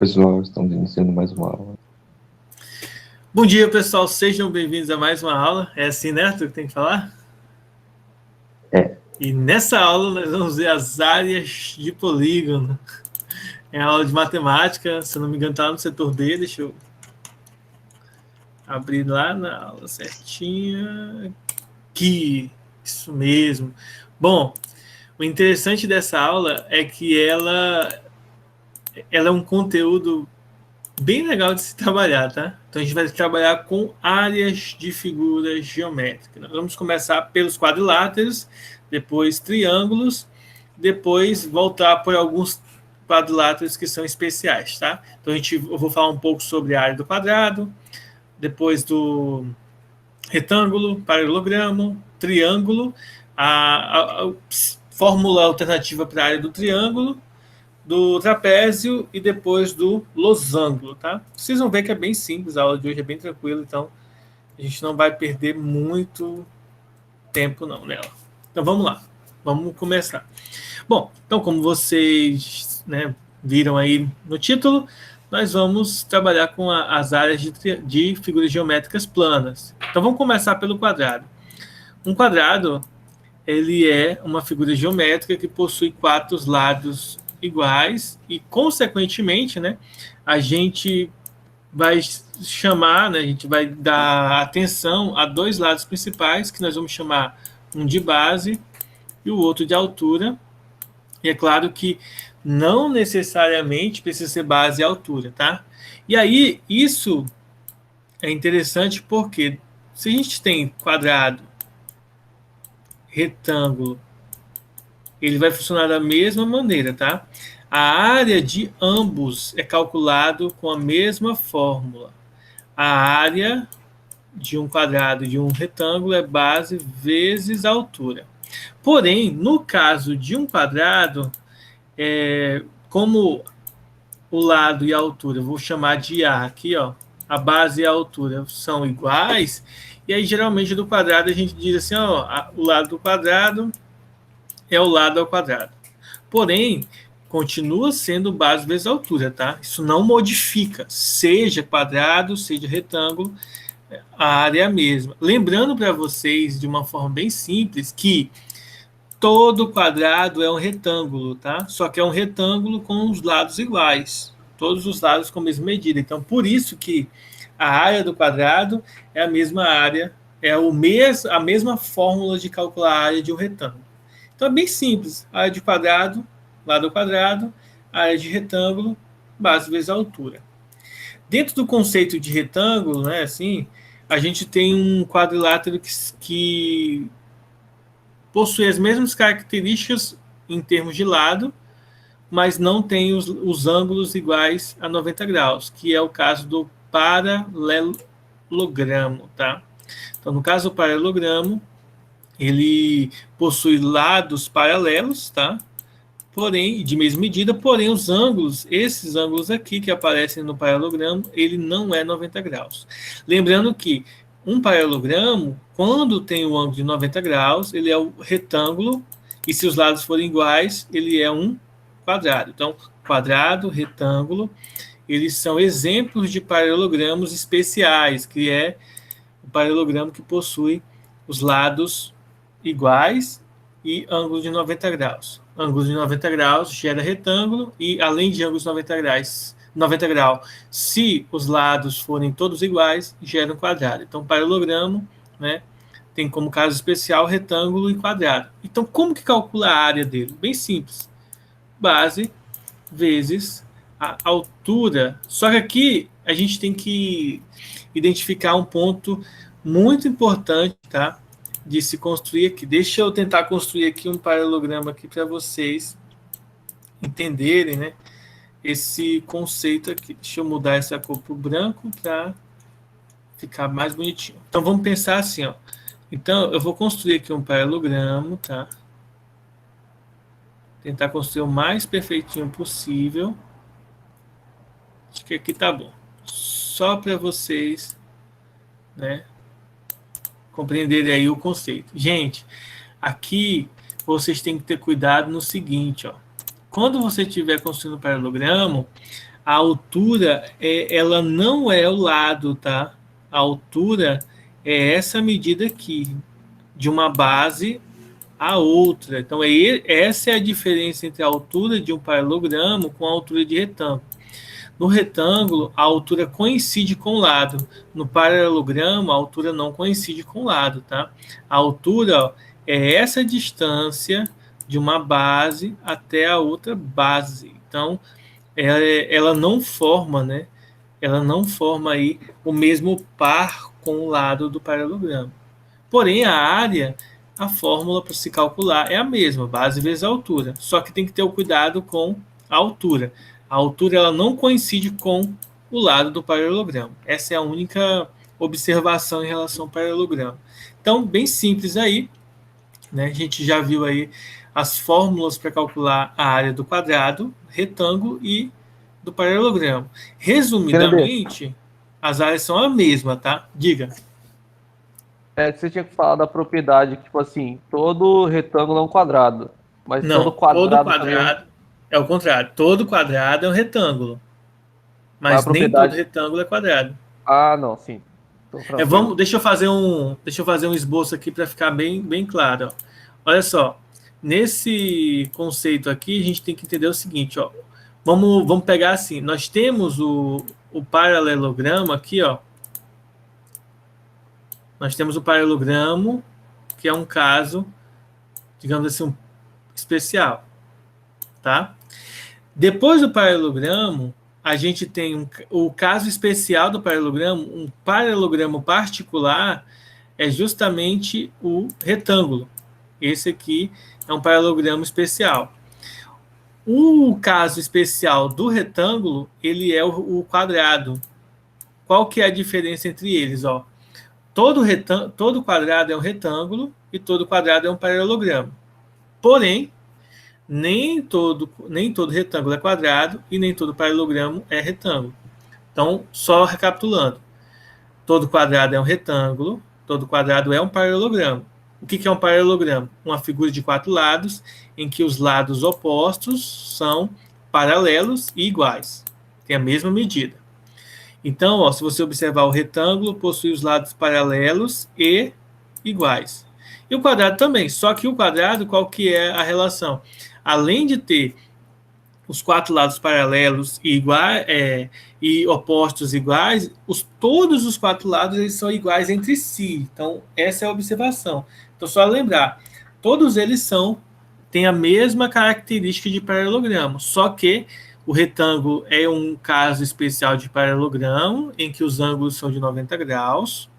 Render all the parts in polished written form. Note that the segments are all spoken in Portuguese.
Pessoal, estamos iniciando mais uma aula. Bom dia, pessoal. Sejam bem-vindos a mais uma aula. É assim, né, Arthur, que tem que falar? É. E nessa aula nós vamos ver as áreas de polígono. É a aula de matemática, se eu não me engano, está no setor D. Deixa eu abrir lá na aula certinha. Aqui, isso mesmo. Bom, o interessante dessa aula é que ela é um conteúdo bem legal de se trabalhar, tá? Então a gente vai trabalhar com áreas de figuras geométricas. Nós vamos começar pelos quadriláteros, depois triângulos, depois voltar por alguns quadriláteros que são especiais, tá? Então eu vou falar um pouco sobre a área do quadrado, depois do retângulo, paralelogramo, triângulo, a fórmula alternativa para a área do triângulo, do trapézio e depois do losango, tá? Vocês vão ver que é bem simples, a aula de hoje é bem tranquila, então a gente não vai perder muito tempo não nela. Então vamos lá, vamos começar. Bom, então como vocês viram aí no título, nós vamos trabalhar com as áreas de figuras geométricas planas. Então vamos começar pelo quadrado. Um quadrado, ele é uma figura geométrica que possui quatro lados iguais e, consequentemente, a gente vai chamar, a gente vai dar atenção a dois lados principais, que nós vamos chamar um de base e o outro de altura. E é claro que não necessariamente precisa ser base e altura, tá? E aí, isso é interessante porque se a gente tem quadrado, retângulo, ele vai funcionar da mesma maneira, tá? A área de ambos é calculado com a mesma fórmula. A área de um quadrado e de um retângulo é base vezes a altura. Porém, no caso de um quadrado, como o lado e a altura, eu vou chamar de A aqui, ó, a base e a altura são iguais, e aí geralmente do quadrado a gente diz assim, ó, o lado do quadrado é o lado ao quadrado. Porém, continua sendo base vezes altura, tá? Isso não modifica, seja quadrado, seja retângulo, a área é a mesma. Lembrando para vocês, de uma forma bem simples, que todo quadrado é um retângulo, tá? Só que é um retângulo com os lados iguais, todos os lados com a mesma medida. Então, por isso que a área do quadrado é a mesma área, é a mesma fórmula de calcular a área de um retângulo. Então é bem simples. Área de quadrado, lado ao quadrado, área de retângulo, base vezes a altura. Dentro do conceito de retângulo, assim, a gente tem um quadrilátero que possui as mesmas características em termos de lado, mas não tem os ângulos iguais a 90 graus, que é o caso do paralelogramo, tá? Então, no caso do paralelogramo, ele possui lados paralelos, tá? Porém, de mesma medida, porém os ângulos, esses ângulos aqui que aparecem no paralelogramo, ele não é 90 graus. Lembrando que um paralelogramo, quando tem o ângulo de 90 graus, ele é o retângulo, e se os lados forem iguais, ele é um quadrado. Então, quadrado, retângulo, eles são exemplos de paralelogramos especiais, que é o paralelogramo que possui os lados iguais e ângulo de 90 graus. Ângulo de 90 graus gera retângulo e, além de ângulos de 90 graus, se os lados forem todos iguais, gera um quadrado. Então, paralelogramo, tem como caso especial retângulo e quadrado. Então, como que calcula a área dele? Bem simples. Base vezes a altura. Só que aqui a gente tem que identificar um ponto muito importante, tá? De se construir aqui. Deixa eu tentar construir aqui um paralelogramo aqui para vocês entenderem, esse conceito aqui. Deixa eu mudar essa cor para o branco para ficar mais bonitinho. Então vamos pensar assim, ó. Então eu vou construir aqui um paralelogramo, tá? Tentar construir o mais perfeitinho possível. Acho que aqui tá bom. Só para vocês, compreenderem aí o conceito. Gente, aqui vocês têm que ter cuidado no seguinte, ó. Quando você estiver construindo um paralelogramo, a altura, ela não é o lado, tá? A altura é essa medida aqui, de uma base a outra. Então, essa é a diferença entre a altura de um paralelogramo com a altura de retângulo. No retângulo, a altura coincide com o lado. No paralelogramo, a altura não coincide com o lado, tá? A altura, ó, é essa distância de uma base até a outra base. Então, ela não forma, né? Ela não forma aí o mesmo par com o lado do paralelogramo. Porém, a área, a fórmula para se calcular é a mesma, base vezes a altura. Só que tem que ter o cuidado com a altura. A altura ela não coincide com o lado do paralelogramo. Essa é a única observação em relação ao paralelogramo. Então, bem simples aí, né? A gente já viu aí as fórmulas para calcular a área do quadrado, retângulo e do paralelogramo. Resumidamente, as áreas são a mesma, tá? Diga. Você tinha que falar da propriedade, que, tipo assim, todo retângulo é um quadrado. Mas Não, todo quadrado, todo quadrado é o contrário. Todo quadrado é um retângulo. Mas nem todo retângulo é quadrado. Ah, não, sim. Deixa eu fazer um esboço aqui para ficar bem claro. Ó. Olha só, nesse conceito aqui, a gente tem que entender o seguinte, ó. Vamos pegar assim, nós temos o paralelogramo aqui, ó. Nós temos o paralelogramo, que é um caso, digamos assim, especial, tá? Depois do paralelogramo, a gente tem o caso especial do paralelogramo, um paralelogramo particular é justamente o retângulo. Esse aqui é um paralelogramo especial. O caso especial do retângulo, ele é o quadrado. Qual que é a diferença entre eles? Ó? Todo quadrado é um retângulo e todo quadrado é um paralelogramo. Porém, nem todo retângulo é quadrado e nem todo paralelogramo é retângulo. Então, só recapitulando. Todo quadrado é um retângulo, todo quadrado é um paralelogramo. O que é um paralelogramo? Uma figura de 4 lados, em que os lados opostos são paralelos e iguais. Tem a mesma medida. Então, ó, se você observar, o retângulo possui os lados paralelos e iguais. E o quadrado também, só que o quadrado, qual que é a relação? Além de ter os 4 lados paralelos e e opostos iguais, todos os 4 lados eles são iguais entre si. Então, essa é a observação. Então, só lembrar, todos eles têm a mesma característica de paralelogramo, só que o retângulo é um caso especial de paralelogramo, em que os ângulos são de 90 graus,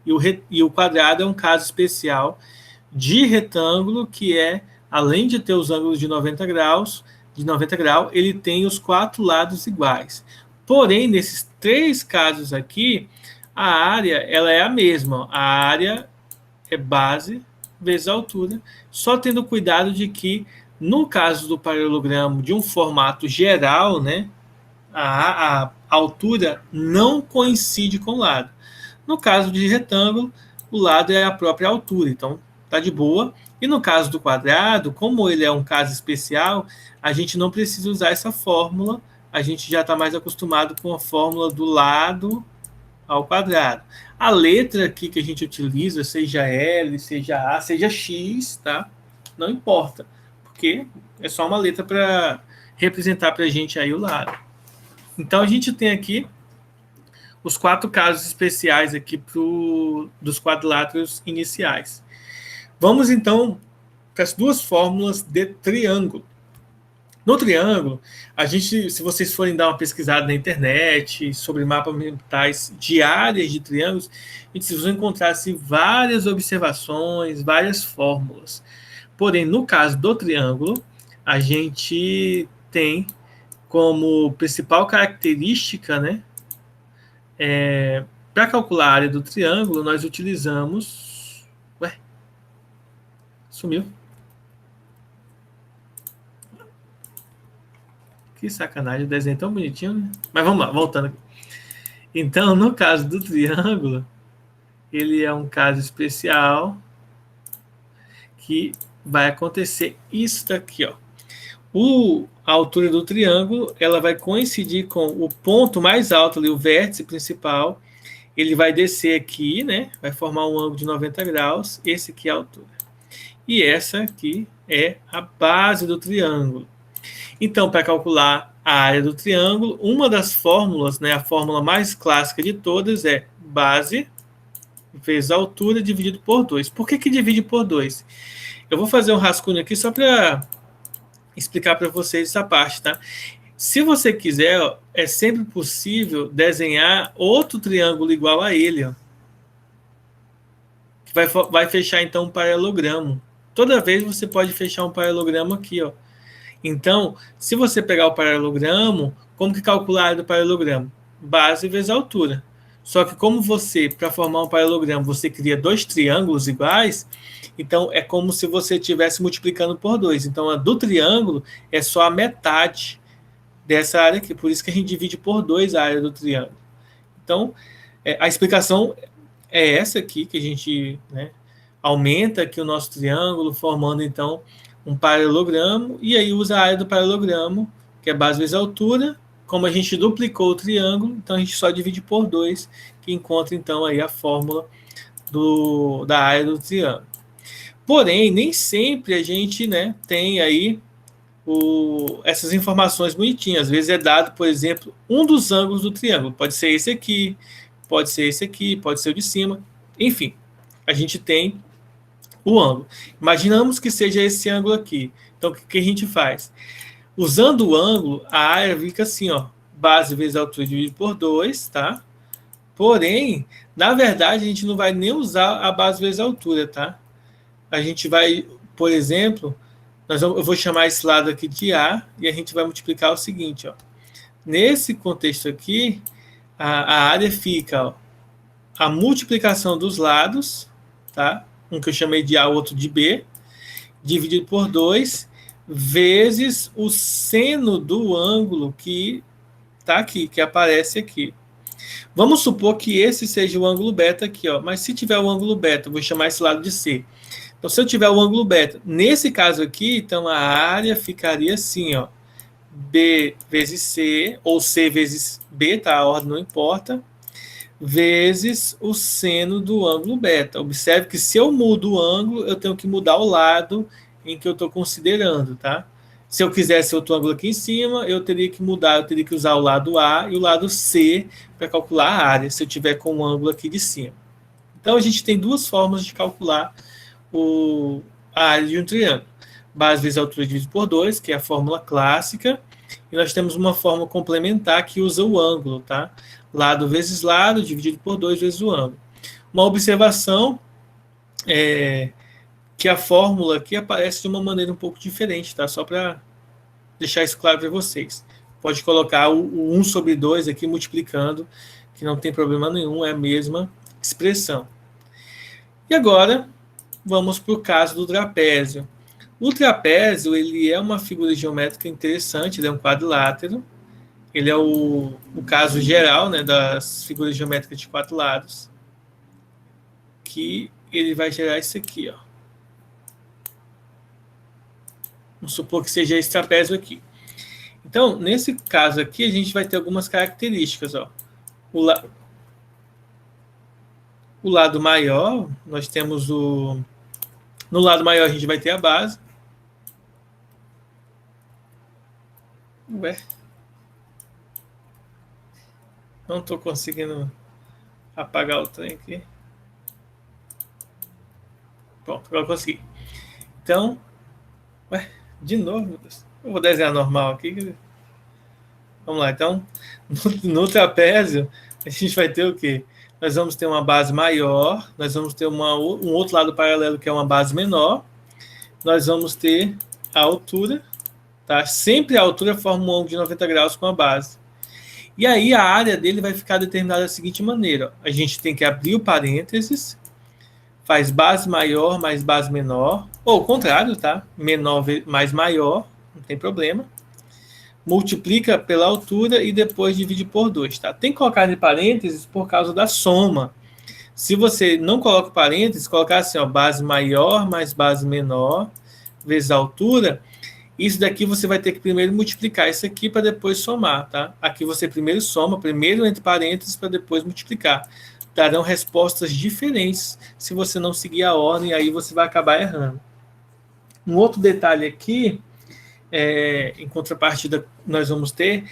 e o quadrado é um caso especial de retângulo, que além de ter os ângulos de 90 graus, ele tem os 4 lados iguais. Porém, nesses 3 casos aqui, a área ela é a mesma. A área é base vezes a altura, só tendo cuidado de que, no caso do paralelogramo de um formato geral, né, a altura não coincide com o lado. No caso de retângulo, o lado é a própria altura, então tá de boa. E no caso do quadrado, como ele é um caso especial, a gente não precisa usar essa fórmula, a gente já está mais acostumado com a fórmula do lado ao quadrado. A letra aqui que a gente utiliza, seja L, seja A, seja X, tá? Não importa, porque é só uma letra para representar para a gente aí o lado. Então, a gente tem aqui os 4 casos especiais aqui dos quadriláteros iniciais. Vamos, então, para as 2 fórmulas de triângulo. No triângulo, se vocês forem dar uma pesquisada na internet sobre mapas mentais de áreas de triângulos, vocês vão encontrar várias observações, várias fórmulas. Porém, no caso do triângulo, a gente tem como principal característica, né, para calcular a área do triângulo, nós utilizamos... Ué? Sumiu. Que sacanagem, o desenho é tão bonitinho, né? Mas vamos lá, voltando aqui. Então, no caso do triângulo, ele é um caso especial que vai acontecer isso daqui, ó. A altura do triângulo, ela vai coincidir com o ponto mais alto ali, o vértice principal. Ele vai descer aqui, né? Vai formar um ângulo de 90 graus. Esse aqui é a altura. E essa aqui é a base do triângulo. Então, para calcular a área do triângulo, uma das fórmulas, né, a fórmula mais clássica de todas é base vezes a altura dividido por 2. Por que divide por 2? Eu vou fazer um rascunho aqui só para explicar para vocês essa parte, tá? Se você quiser, ó, é sempre possível desenhar outro triângulo igual a ele, ó, que vai fechar então um paralelogramo. Toda vez você pode fechar um paralelogramo aqui, ó. Então, se você pegar o paralelogramo, como que calcular a área do paralelogramo? Base vezes a altura. Só que como você, para formar um paralelogramo, você cria dois triângulos iguais, então é como se você estivesse multiplicando por 2. Então, a do triângulo é só a metade dessa área aqui. Por isso que a gente divide por 2 a área do triângulo. Então, a explicação é essa aqui, que a gente, né, aumenta aqui o nosso triângulo, formando, então, um paralelogramo, e aí usa a área do paralelogramo, que é base vezes a altura. Como a gente duplicou o triângulo, então a gente só divide por 2, que encontra, então, aí a fórmula da área do triângulo. Porém, nem sempre a gente, né, tem aí essas informações bonitinhas. Às vezes é dado, por exemplo, um dos ângulos do triângulo. Pode ser esse aqui, pode ser esse aqui, pode ser o de cima. Enfim, a gente tem o ângulo. Imaginamos que seja esse ângulo aqui. Então, o que a gente faz? Usando o ângulo, a área fica assim, ó, base vezes a altura dividido por 2, tá? Porém, na verdade, a gente não vai nem usar a base vezes a altura, tá? A gente vai, por exemplo, eu vou chamar esse lado aqui de A, e a gente vai multiplicar o seguinte, ó. Nesse contexto aqui, a área fica, ó, a multiplicação dos lados, tá? Um que eu chamei de A, outro de B, dividido por 2, vezes o seno do ângulo que está aqui, que aparece aqui. Vamos supor que esse seja o ângulo beta aqui, ó. Mas se tiver o ângulo beta, eu vou chamar esse lado de C. Então, se eu tiver o ângulo beta, nesse caso aqui, então a área ficaria assim, ó. B vezes C, ou C vezes B, tá? A ordem não importa, vezes o seno do ângulo beta. Observe que se eu mudo o ângulo, eu tenho que mudar o lado em que eu estou considerando, tá? Se eu quisesse outro ângulo aqui em cima, eu teria que mudar, eu teria que usar o lado A e o lado C para calcular a área, se eu tiver com um ângulo aqui de cima. Então, a gente tem duas formas de calcular a área de um triângulo. Base vezes a altura dividido por 2, que é a fórmula clássica, e nós temos uma fórmula complementar que usa o ângulo, tá? Lado vezes lado, dividido por 2 vezes o ângulo. Uma observação é que a fórmula aqui aparece de uma maneira um pouco diferente, tá? Só para deixar isso claro para vocês. Pode colocar o 1 sobre 2 aqui multiplicando, que não tem problema nenhum, é a mesma expressão. E agora, vamos para o caso do trapézio. O trapézio, ele é uma figura geométrica interessante, ele é um quadrilátero. Ele é o caso geral, né, das figuras geométricas de 4 lados, que ele vai gerar isso aqui, ó. Vamos supor que seja esse trapézio aqui. Então, nesse caso aqui, a gente vai ter algumas características, ó. O lado maior, nós temos no lado maior a gente vai ter a base. Ué. Não estou conseguindo apagar o trem aqui. Pronto, agora eu consegui. Então, ué, de novo, meu Deus. Eu vou desenhar normal aqui. Vamos lá, então, no trapézio, a gente vai ter o quê? Nós vamos ter uma base maior, nós vamos ter um outro lado paralelo que é uma base menor, nós vamos ter a altura, tá? Sempre a altura forma um ângulo de 90 graus com a base. E aí a área dele vai ficar determinada da seguinte maneira, ó. A gente tem que abrir o parênteses, faz base maior mais base menor, ou o contrário, tá? Menor mais maior, não tem problema. Multiplica pela altura e depois divide por 2, tá? Tem que colocar em parênteses por causa da soma. Se você não coloca parênteses, colocar assim, ó, base maior mais base menor vezes a altura, Isso daqui você vai ter que primeiro multiplicar isso aqui para depois somar, tá? Aqui você primeiro soma, primeiro entre parênteses para depois multiplicar. Darão respostas diferentes se você não seguir a ordem, aí você vai acabar errando. Um outro detalhe aqui, em contrapartida, nós vamos ter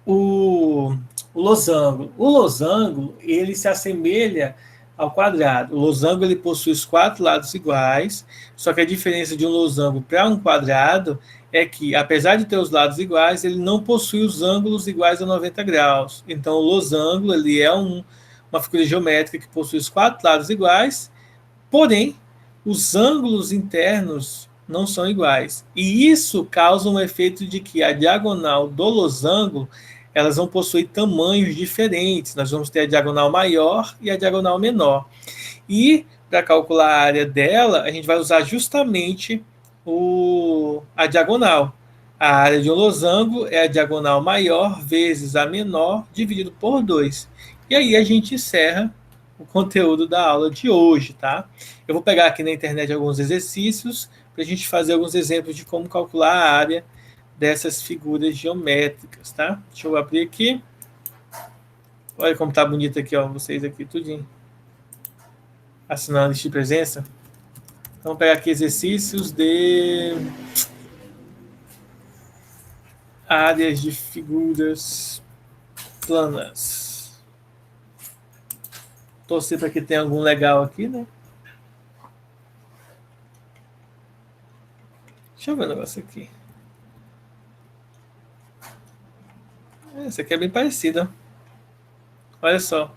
o losango. O losango, ele se assemelha ao quadrado. O losango, ele possui os 4 lados iguais, só que a diferença de um losango para um quadrado é que, apesar de ter os lados iguais, ele não possui os ângulos iguais a 90 graus. Então, o losango, ele é uma figura geométrica que possui os 4 lados iguais, porém, os ângulos internos não são iguais. E isso causa um efeito de que a diagonal do losango, elas vão possuir tamanhos diferentes. Nós vamos ter a diagonal maior e a diagonal menor. E, para calcular a área dela, a gente vai usar justamente a diagonal. A área de um losango é a diagonal maior vezes a menor, dividido por 2. E aí a gente encerra o conteúdo da aula de hoje, tá? Eu vou pegar aqui na internet alguns exercícios para a gente fazer alguns exemplos de como calcular a área dessas figuras geométricas, tá? Deixa eu abrir aqui. Olha como tá bonito aqui, ó, vocês aqui, tudinho. Assinando a lista de presença. Então, vamos pegar aqui exercícios de áreas de figuras planas. Torcer para que tenha algum legal aqui, né? Deixa eu ver o negócio aqui. Essa aqui é bem parecida. Olha só.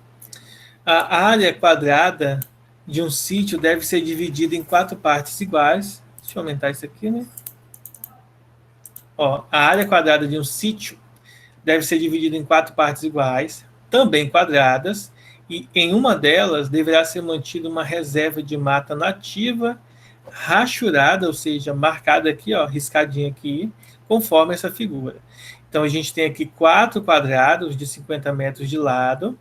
A área quadrada de um sítio deve ser dividida em 4 partes iguais. Deixa eu aumentar isso aqui, né? Ó, a área quadrada de um sítio deve ser dividida em 4 partes iguais, também quadradas, e em uma delas deverá ser mantida uma reserva de mata nativa, rachurada, ou seja, marcada aqui, ó, riscadinha aqui, conforme essa figura. Então, a gente tem aqui 4 quadrados de 50 metros de lado,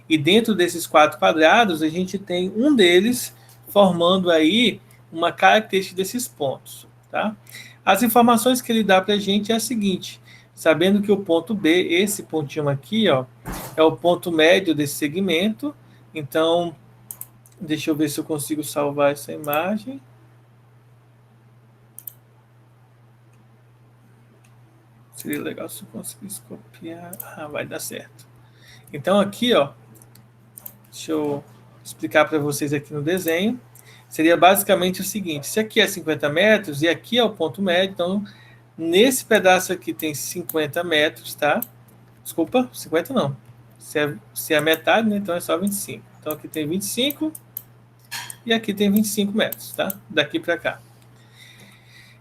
e dentro desses 4 quadrados, a gente tem um deles formando aí uma característica desses pontos, tá? As informações que ele dá para a gente é a seguinte, sabendo que o ponto B, esse pontinho aqui, ó, é o ponto médio desse segmento. Então, deixa eu ver se eu consigo salvar essa imagem. Seria legal se eu conseguisse copiar. Ah, vai dar certo. Então, aqui, ó, deixa eu explicar para vocês aqui no desenho. Seria basicamente o seguinte, se aqui é 50 metros e aqui é o ponto médio, então, nesse pedaço aqui tem 50 metros, tá? Desculpa, 50 não. Se é a metade, né, então é só 25. Então, aqui tem 25 e aqui tem 25 metros, tá? Daqui para cá.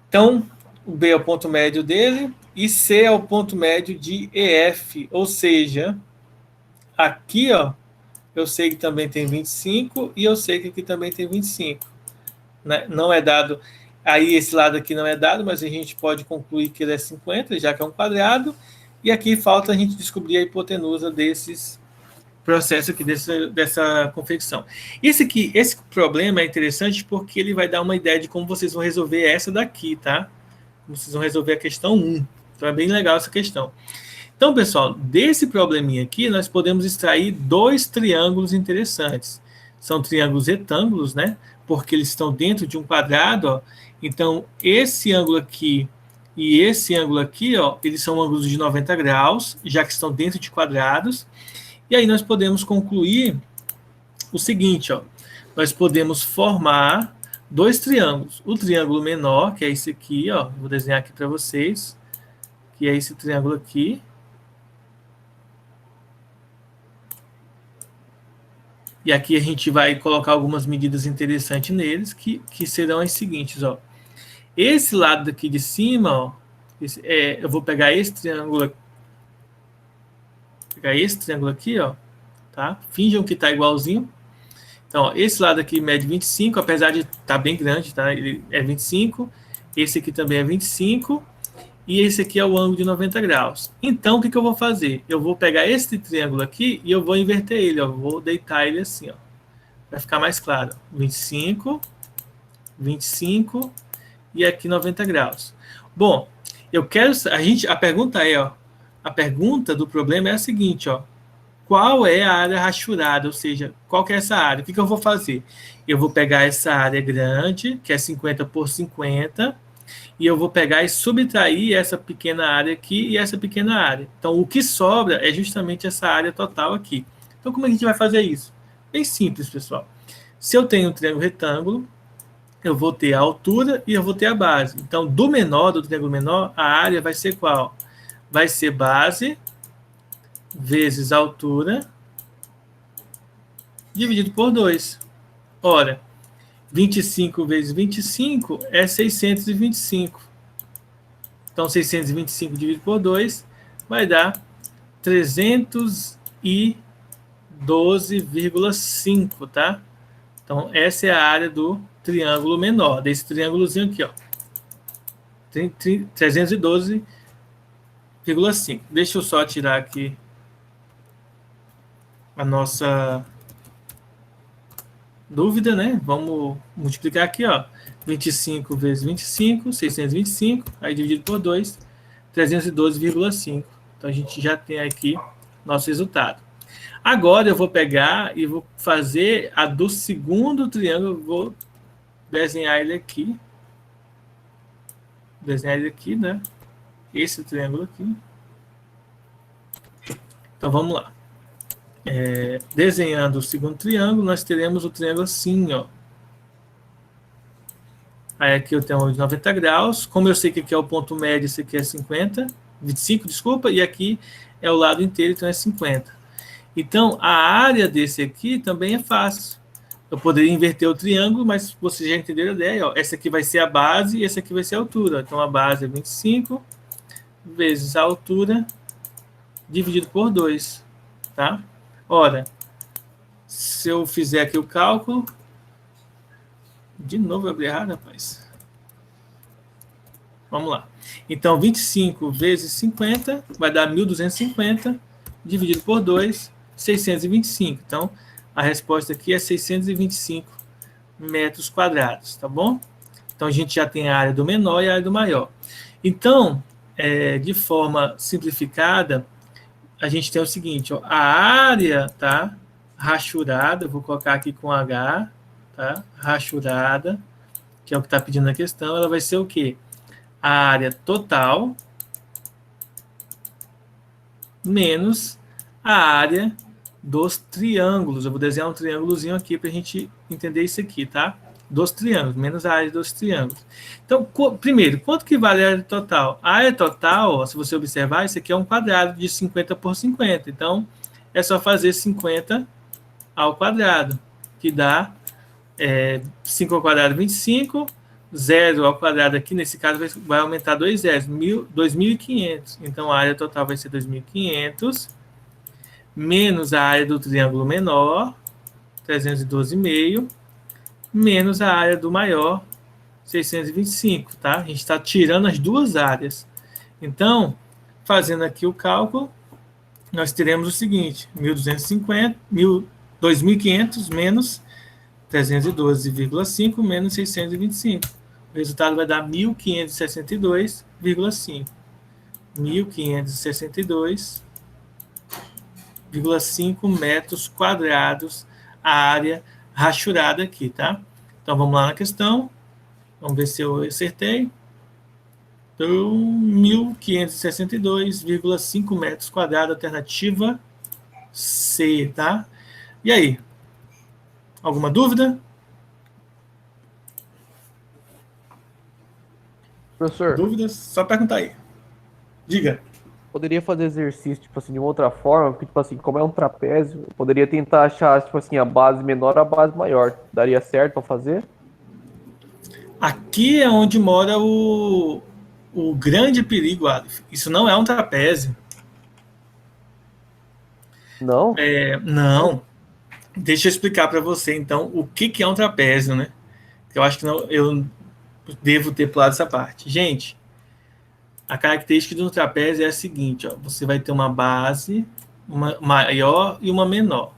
Então, o B é o ponto médio dele e C é o ponto médio de EF, ou seja, aqui, ó, eu sei que também tem 25 e eu sei que aqui também tem 25. Né? Não é dado, aí esse lado aqui não é dado, mas a gente pode concluir que ele é 50, já que é um quadrado, e aqui falta a gente descobrir a hipotenusa desses processos aqui, dessa confecção. Esse problema é interessante porque ele vai dar uma ideia de como vocês vão resolver essa daqui, tá? Como vocês vão resolver a questão 1. Então é bem legal essa questão. Então, pessoal, desse probleminha aqui, nós podemos extrair 2 triângulos interessantes. São triângulos retângulos, né? Porque eles estão dentro de um quadrado, ó. Então, esse ângulo aqui e esse ângulo aqui, ó, eles são ângulos de 90 graus, já que estão dentro de quadrados. E aí nós podemos concluir o seguinte, ó. Nós podemos formar 2 triângulos. O triângulo menor, que é esse aqui, ó. Vou desenhar aqui para vocês. Que é esse triângulo aqui. E aqui a gente vai colocar algumas medidas interessantes neles, que serão as seguintes, ó. Esse lado daqui de cima, ó, eu vou pegar esse triângulo aqui, ó, tá? Finjam que tá igualzinho. Então, ó, esse lado aqui mede 25, apesar de estar bem grande, tá? Ele é 25. Esse aqui também é 25. E esse aqui é o ângulo de 90 graus. Então, o que eu vou fazer? Eu vou pegar esse triângulo aqui e eu vou inverter ele, ó. Vou deitar ele assim, ó. Vai ficar mais claro. 25, 25 e aqui 90 graus. Bom, a pergunta é, ó, a pergunta do problema é a seguinte, ó, qual é a área rachurada, ou seja, qual que é essa área? O que eu vou fazer? Eu vou pegar essa área grande, que é 50 por 50, e eu vou pegar e subtrair essa pequena área aqui e essa pequena área. Então, o que sobra é justamente essa área total aqui. Então, como a gente vai fazer isso? Bem simples, pessoal. Se eu tenho um triângulo retângulo, eu vou ter a altura e eu vou ter a base. Então, do menor, do triângulo menor, a área vai ser qual? Vai ser base vezes altura dividido por 2. Ora, 25 vezes 25 é 625. Então, 625 dividido por 2 vai dar 312,5, tá? Então, essa é a área do triângulo menor, desse triângulozinho aqui, ó. 312,5. Deixa eu só tirar aqui a nossa dúvida, né? Vamos multiplicar aqui, ó. 25 vezes 25, 625, aí dividido por 2, 312,5. Então, a gente já tem aqui nosso resultado. Agora, eu vou pegar e vou fazer a do segundo triângulo, vou desenhar ele aqui. Desenhar ele aqui, né? Esse triângulo aqui. Então, vamos lá. Desenhando o segundo triângulo, nós teremos o triângulo assim, ó. Aí aqui eu tenho 90 graus. Como eu sei que aqui é o ponto médio, esse aqui é 25, desculpa, e aqui é o lado inteiro, então é 50. Então, a área desse aqui também é fácil. Eu poderia inverter o triângulo, mas vocês já entenderam a ideia. Ó. Essa aqui vai ser a base e essa aqui vai ser a altura. Então, a base é 25 vezes a altura dividido por 2. Tá? Ora, se eu fizer aqui o cálculo... De novo eu abri errado, rapaz. Vamos lá. Então, 25 vezes 50 vai dar 1.250, dividido por 2, 625. Então, a resposta aqui é 625 metros quadrados, tá bom? Então, a gente já tem a área do menor e a área do maior. Então, de forma simplificada, a gente tem o seguinte, ó, a área, tá, rachurada, eu vou colocar aqui com H, tá, rachurada, que é o que está pedindo na questão, ela vai ser o quê? A área total menos a área dos triângulos. Eu vou desenhar um triângulozinho aqui para a gente entender isso aqui, tá? Dos triângulos, menos a área dos triângulos. Então, primeiro, quanto que vale a área total? A área total, ó, se você observar, isso aqui é um quadrado de 50 por 50. Então, é só fazer 50 ao quadrado, que dá 5 ao quadrado, 25. 0 ao quadrado aqui, nesse caso, vai aumentar 2 zeros, 2.500. Então, a área total vai ser 2.500, menos a área do triângulo menor, 312,5, menos a área do maior, 625, tá? A gente está tirando as duas áreas. Então, fazendo aqui o cálculo, nós teremos o seguinte, 2.500 menos 312,5 menos 625. O resultado vai dar 1.562,5. 1.562,5 metros quadrados a área rachurada aqui, tá? Então, vamos lá na questão. Vamos ver se eu acertei. Então, 1.562,5 metros quadrados, alternativa C, tá? E aí? Alguma dúvida? Professor, Dúvidas? Só perguntar aí. Diga. poderia fazer exercício, tipo assim, de uma outra forma, porque, tipo assim, como é um trapézio, eu poderia tentar achar, tipo assim, a base menor a base maior. Daria certo para fazer? Aqui é onde mora o grande perigo, Aleph. Isso não é um trapézio. Não? Não. Deixa eu explicar para você, então, o que é um trapézio, né? Eu acho que não, eu devo ter pulado essa parte. Gente, a característica do trapézio é a seguinte, ó, você vai ter uma base, uma maior e uma menor,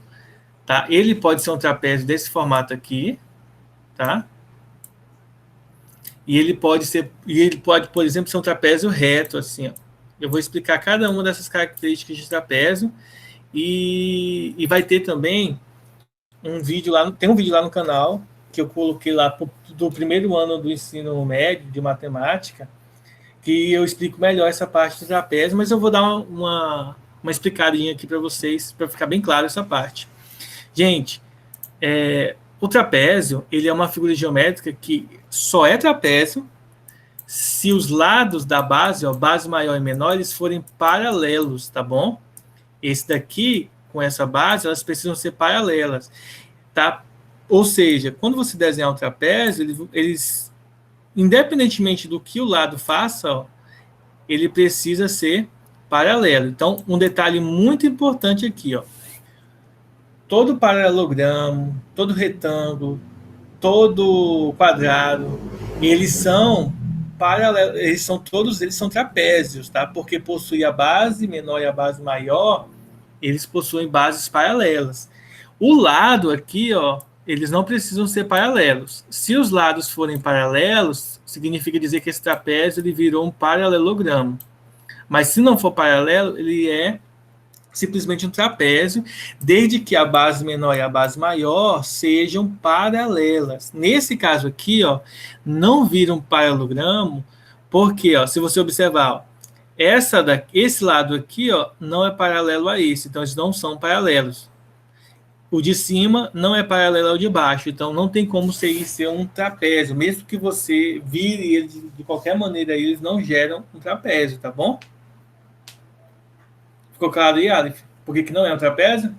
tá? Ele pode ser um trapézio desse formato aqui, tá? E ele pode, por exemplo, ser um trapézio reto, assim, ó. Eu vou explicar cada uma dessas características de trapézio e vai ter também um vídeo lá, tem um vídeo lá no canal que eu coloquei lá do primeiro ano do ensino médio de matemática, que eu explico melhor essa parte do trapézio, mas eu vou dar uma explicadinha aqui para vocês, para ficar bem claro essa parte. Gente, o trapézio, ele é uma figura geométrica que só é trapézio se os lados da base, ó, base maior e menor, eles forem paralelos, tá bom? Esse daqui, com essa base, elas precisam ser paralelas, tá? Ou seja, quando você desenhar um trapézio, eles independentemente do que o lado faça, ó, ele precisa ser paralelo. Então, um detalhe muito importante aqui, ó. Todo paralelogramo, todo retângulo, todo quadrado, eles são paralelos, eles são trapézios, tá? Porque possui a base menor e a base maior, eles possuem bases paralelas. O lado aqui, ó, eles não precisam ser paralelos. Se os lados forem paralelos, significa dizer que esse trapézio ele virou um paralelogramo. Mas se não for paralelo, ele é simplesmente um trapézio, desde que a base menor e a base maior sejam paralelas. Nesse caso aqui, ó, não vira um paralelogramo, porque, ó, se você observar, ó, esse lado aqui, ó, não é paralelo a esse, então eles não são paralelos. O de cima não é paralelo ao de baixo, então não tem como ser um trapézio. Mesmo que você vire ele de qualquer maneira, eles não geram um trapézio, tá bom? Ficou claro aí, Aleph? Por que não é um trapézio?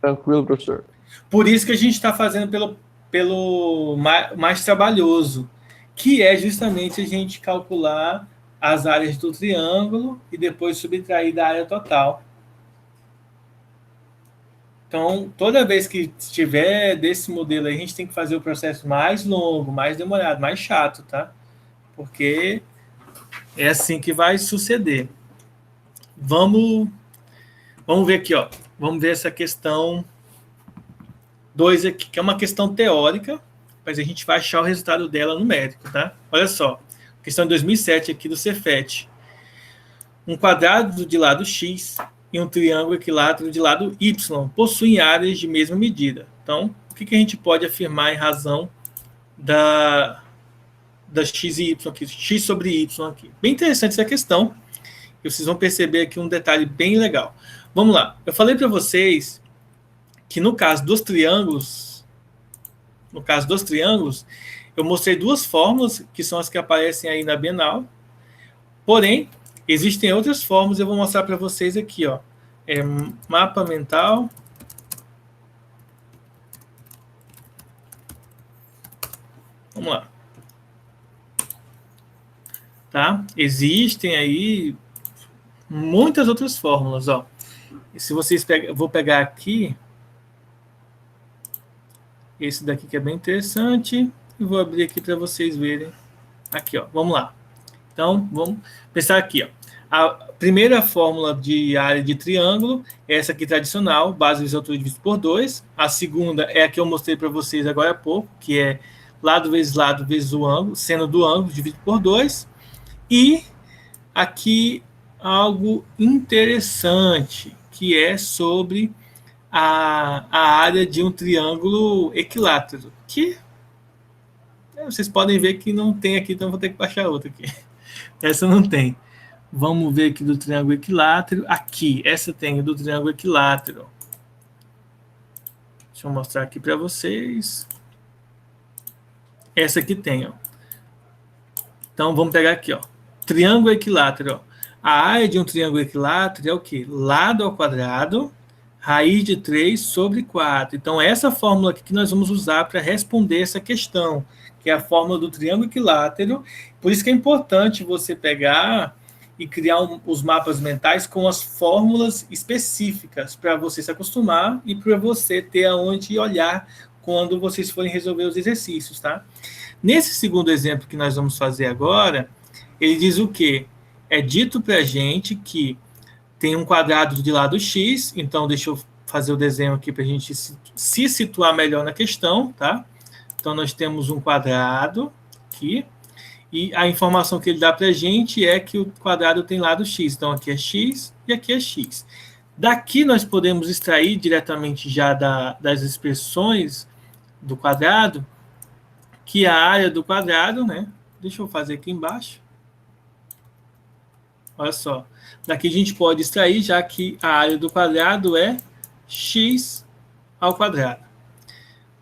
Tranquilo, professor. Por isso que a gente está fazendo pelo mais trabalhoso, que é justamente a gente calcular as áreas do triângulo e depois subtrair da área total. Então, toda vez que tiver desse modelo aí, a gente tem que fazer o processo mais longo, mais demorado, mais chato, tá? Porque é assim que vai suceder. Vamos ver aqui, ó. Vamos ver essa questão 2 aqui, que é uma questão teórica, mas a gente vai achar o resultado dela numérico, tá? Olha só, questão de 2007 aqui do Cefet. Um quadrado de lado x e um triângulo equilátero de lado y possuem áreas de mesma medida. Então, o que a gente pode afirmar em razão da x e y aqui, x sobre y aqui? Bem interessante essa questão. E vocês vão perceber aqui um detalhe bem legal. Vamos lá. Eu falei para vocês que no caso dos triângulos, eu mostrei duas fórmulas, que são as que aparecem aí na Bienal. Porém, existem outras fórmulas, eu vou mostrar para vocês aqui, ó. Mapa mental. Vamos lá. Tá? Existem aí muitas outras fórmulas, ó. E se vocês vou pegar aqui esse daqui que é bem interessante e vou abrir aqui para vocês verem. Aqui, ó. Vamos lá. Então, vamos pensar aqui, ó. A primeira fórmula de área de triângulo é essa aqui tradicional, base vezes altura dividido por 2. A segunda é a que eu mostrei para vocês agora há pouco, que é lado vezes o ângulo, seno do ângulo dividido por 2. E aqui algo interessante, que é sobre a área de um triângulo equilátero, que vocês podem ver que não tem aqui, então vou ter que baixar outra aqui. Essa não tem. Vamos ver aqui do triângulo equilátero. Aqui, essa tem do triângulo equilátero. Deixa eu mostrar aqui para vocês. Essa aqui tem, ó. Então, vamos pegar aqui, ó. Triângulo equilátero, ó. A área de um triângulo equilátero é o quê? Lado ao quadrado, raiz de 3 sobre 4. Então, essa fórmula aqui que nós vamos usar para responder essa questão, que é a fórmula do triângulo equilátero. Por isso que é importante você pegar e criar os mapas mentais com as fórmulas específicas, para você se acostumar e para você ter aonde olhar quando vocês forem resolver os exercícios, tá? Nesse segundo exemplo que nós vamos fazer agora, ele diz o quê? É dito para a gente que tem um quadrado de lado x, então deixa eu fazer o desenho aqui para a gente se situar melhor na questão, tá? Então, nós temos um quadrado aqui, E a informação que ele dá para a gente é que o quadrado tem lado x. Então, aqui é x e aqui é x. Daqui nós podemos extrair diretamente já das expressões do quadrado, que a área do quadrado, né? Deixa eu fazer aqui embaixo. Olha só. Daqui a gente pode extrair, já que a área do quadrado é x ao quadrado.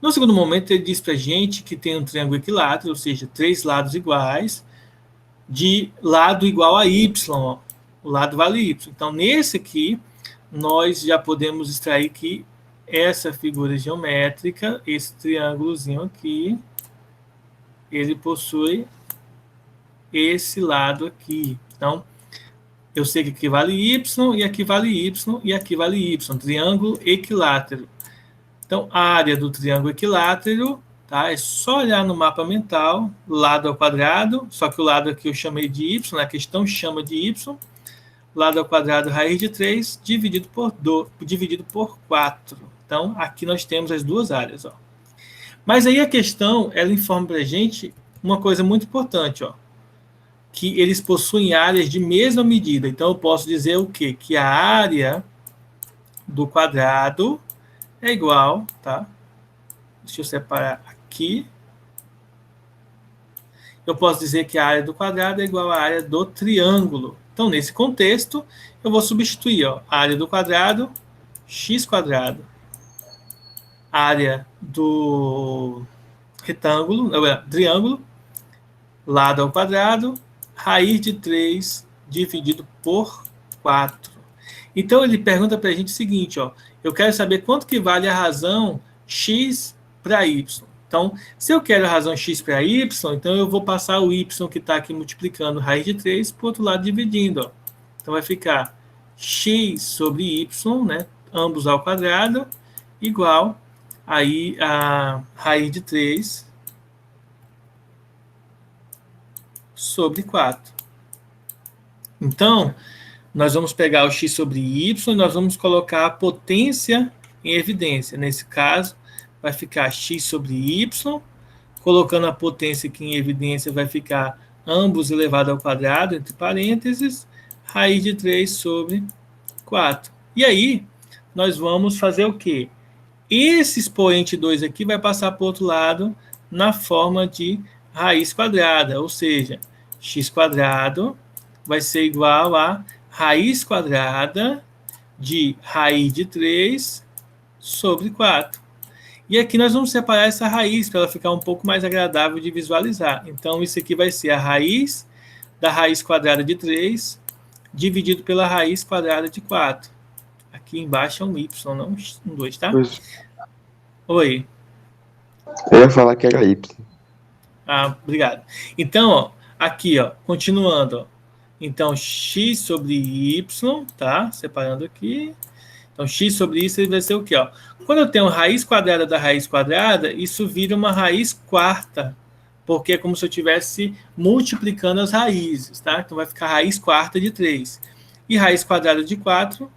No segundo momento, ele diz para a gente que tem um triângulo equilátero, ou seja, 3 lados iguais, de lado igual a y, ó. O lado vale y. Então, nesse aqui, nós já podemos extrair que essa figura geométrica, esse triângulozinho aqui, ele possui esse lado aqui. Então, eu sei que aqui vale y, e aqui vale y, e aqui vale y. Triângulo equilátero. Então, a área do triângulo equilátero, tá? É só olhar no mapa mental, lado ao quadrado, só que o lado aqui eu chamei de y, a questão chama de y, lado ao quadrado, raiz de 3, dividido por 4. Então, aqui nós temos as duas áreas, ó. Mas aí a questão, ela informa para a gente uma coisa muito importante, ó, que eles possuem áreas de mesma medida. Então, eu posso dizer o quê? Que a área do quadrado é igual, tá? Deixa eu separar aqui. Eu posso dizer que a área do quadrado é igual à área do triângulo. Então, nesse contexto, eu vou substituir, ó, a área do quadrado, x quadrado. Área do retângulo, triângulo, lado ao quadrado, raiz de 3 dividido por 4. Então, ele pergunta para a gente o seguinte, ó, eu quero saber quanto que vale a razão x para y. Então, se eu quero a razão x para y, então eu vou passar o y que está aqui multiplicando raiz de 3 para o outro lado dividindo. Ó. Então, vai ficar x sobre y, né, ambos ao quadrado, igual aí a raiz de 3 sobre 4. Então, nós vamos pegar o x sobre y e nós vamos colocar a potência em evidência. Nesse caso, vai ficar x sobre y, colocando a potência aqui em evidência, vai ficar ambos elevado ao quadrado, entre parênteses, raiz de 3 sobre 4. E aí, nós vamos fazer o quê? Esse expoente 2 aqui vai passar para o outro lado na forma de raiz quadrada, ou seja, x quadrado vai ser igual a raiz quadrada de raiz de 3 sobre 4. E aqui nós vamos separar essa raiz para ela ficar um pouco mais agradável de visualizar. Então, isso aqui vai ser a raiz da raiz quadrada de 3 dividido pela raiz quadrada de 4. Aqui embaixo é um y, não um 2, tá? Oi. Eu ia falar que era y. Ah, obrigado. Então, ó, aqui, ó, continuando, ó. Então, x sobre y, tá? Separando aqui. Então, x sobre y vai ser o quê? Ó? Quando eu tenho raiz quadrada da raiz quadrada, isso vira uma raiz quarta, porque é como se eu estivesse multiplicando as raízes, tá? Então, vai ficar raiz quarta de 3. E raiz quadrada de 4,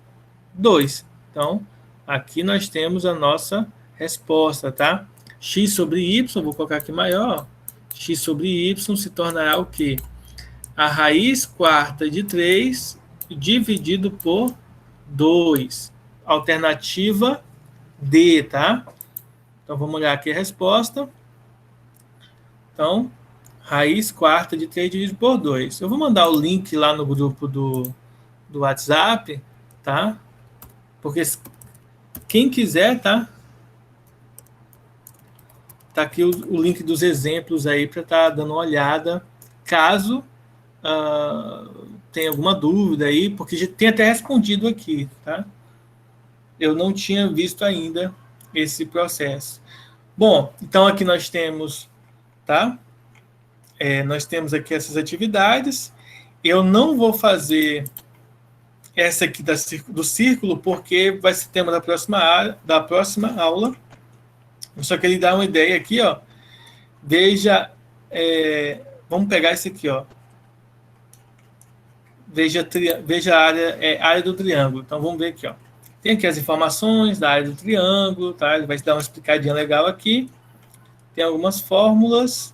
2. Então, aqui nós temos a nossa resposta, tá? X sobre y, vou colocar aqui maior, ó. X sobre y se tornará o quê? A raiz quarta de 3 dividido por 2. Alternativa D, tá? Então, vamos olhar aqui a resposta. Então, raiz quarta de 3 dividido por 2. Eu vou mandar o link lá no grupo do WhatsApp, tá? Porque quem quiser, tá? Tá aqui o link dos exemplos aí para estar dando uma olhada, caso tenha alguma dúvida aí, porque já tem até respondido aqui, tá? Eu não tinha visto ainda esse processo. Bom, então aqui nós temos, tá? Nós temos aqui essas atividades. Eu não vou fazer essa aqui do círculo, porque vai ser tema da próxima aula. Eu só queria dar uma ideia aqui, ó. Veja, vamos pegar esse aqui, ó. Veja a área do triângulo. Então, vamos ver aqui, ó. Tem aqui as informações da área do triângulo, tá? Ele vai te dar uma explicadinha legal aqui. Tem algumas fórmulas.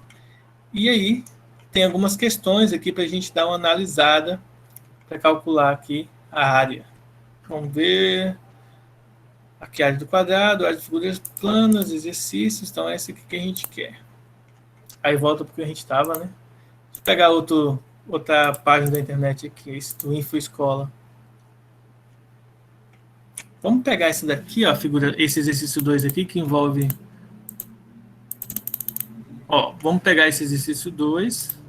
E aí, tem algumas questões aqui para a gente dar uma analisada para calcular aqui a área. Vamos ver. Aqui a área do quadrado, área de figuras planas, exercícios. Então, é esse aqui que a gente quer. Aí volta para o que a gente estava, né? Deixa eu pegar outra página da internet aqui, esse do Info Escola. Vamos pegar esse daqui, ó, esse exercício 2 aqui, que envolve... Ó, vamos pegar esse exercício 2.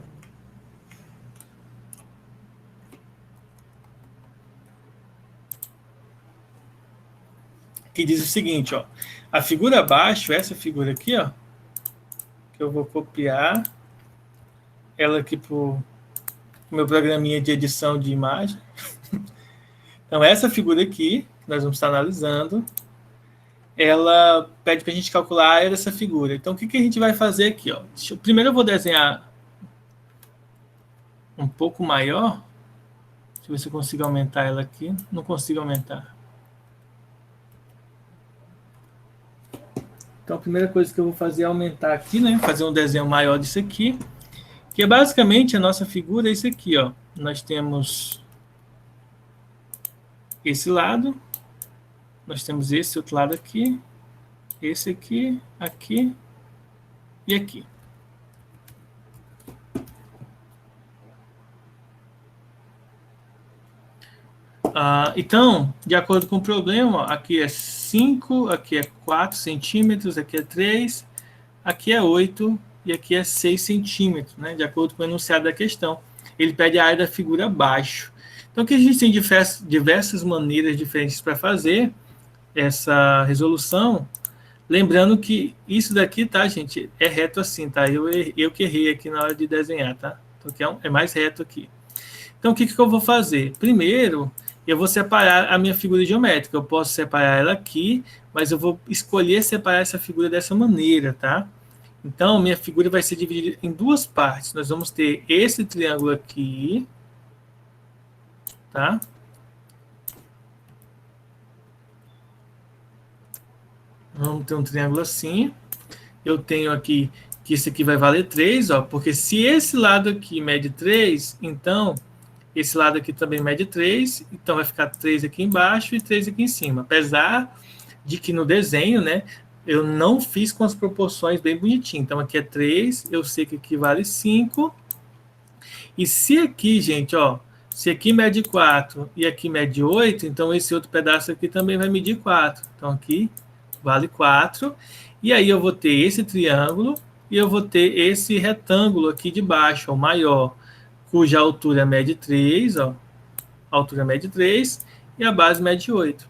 Que diz o seguinte, ó. A figura abaixo, essa figura aqui, ó, que eu vou copiar ela aqui para o meu programinha de edição de imagem. Então, essa figura aqui, que nós vamos estar analisando, ela pede para a gente calcular a área dessa figura. Então, o que a gente vai fazer aqui? Ó? Primeiro eu vou desenhar um pouco maior. Deixa eu ver se eu consigo aumentar ela aqui. Não consigo aumentar. Então, a primeira coisa que eu vou fazer é aumentar aqui, né? Fazer um desenho maior disso aqui. Que é basicamente a nossa figura é isso aqui, ó. Nós temos esse lado. Nós temos esse outro lado aqui. Esse aqui, aqui e aqui. Então, de acordo com o problema, ó, aqui é 5, aqui é 4 centímetros, aqui é 3, aqui é 8 e aqui é 6 centímetros, né, de acordo com o enunciado da questão. Ele pede a área da figura abaixo. Então, aqui a gente tem diversas maneiras diferentes para fazer essa resolução. Lembrando que isso daqui, tá, gente, é reto assim, tá? Eu que errei aqui na hora de desenhar, tá? Então, aqui é mais reto aqui. Então, o que eu vou fazer? Primeiro, eu vou separar a minha figura geométrica. Eu posso separar ela aqui, mas eu vou escolher separar essa figura dessa maneira, tá? Então, minha figura vai ser dividida em duas partes. Nós vamos ter esse triângulo aqui, tá? Vamos ter um triângulo assim. Eu tenho aqui que esse aqui vai valer 3, ó, porque se esse lado aqui mede 3, então esse lado aqui também mede 3, então vai ficar 3 aqui embaixo e 3 aqui em cima. Apesar de que no desenho, né, eu não fiz com as proporções bem bonitinho. Então aqui é 3, eu sei que aqui vale 5. E se aqui, gente, ó, se aqui mede 4 e aqui mede 8, então esse outro pedaço aqui também vai medir 4. Então aqui vale 4. E aí eu vou ter esse triângulo e eu vou ter esse retângulo aqui de baixo, o maior, cuja altura mede 3, ó, a altura mede 3 e a base mede 8.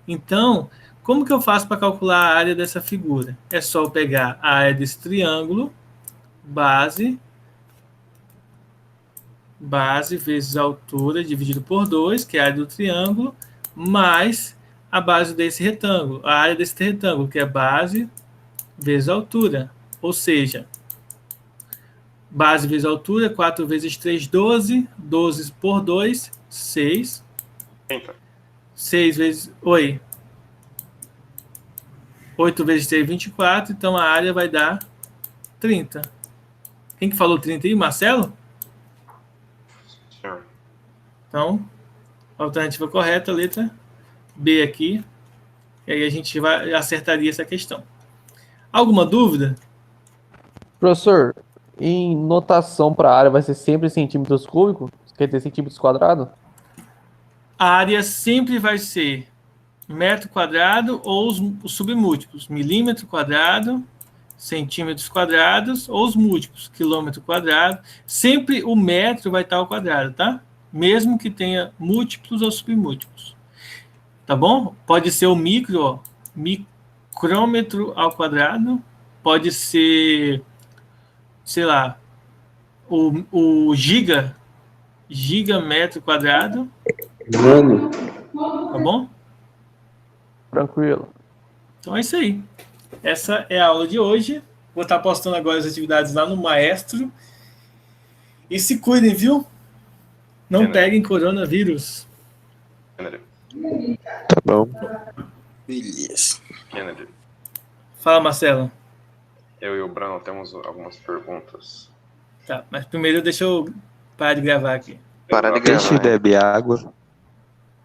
Então, como que eu faço para calcular a área dessa figura? É só eu pegar a área desse triângulo, base vezes a altura dividido por 2, que é a área do triângulo, mais a base desse retângulo, a área desse retângulo, que é base vezes a altura. Ou seja, base vezes a altura, 4 vezes 3, 12. 12 por 2, 6. 30. 6 vezes... Oi. 8 vezes 3, 24. Então, a área vai dar 30. Quem que falou 30 aí? Marcelo? Senhor. Então, a alternativa correta, letra B aqui. E aí a gente acertaria essa questão. Alguma dúvida? Professor, em notação para a área vai ser sempre centímetros cúbicos? Quer dizer, centímetros quadrados? A área sempre vai ser metro quadrado ou os submúltiplos. Milímetro quadrado, centímetros quadrados ou os múltiplos. Quilômetro quadrado. Sempre o metro vai estar ao quadrado, tá? Mesmo que tenha múltiplos ou submúltiplos. Tá bom? Pode ser o micro, ó, micrômetro ao quadrado. Pode ser, sei lá, o gigametro quadrado. Mano, Tá bom? Tranquilo. Então é isso aí. Essa é a aula de hoje. Vou estar postando agora as atividades lá no Maestro. E se cuidem, viu? Não peguem coronavírus. Kennedy. tá bom. Beleza. Fala, Marcelo. Eu e o Bruno temos algumas perguntas. Tá, mas primeiro deixa eu parar de gravar aqui. Parar de Peixe gravar. bebe água.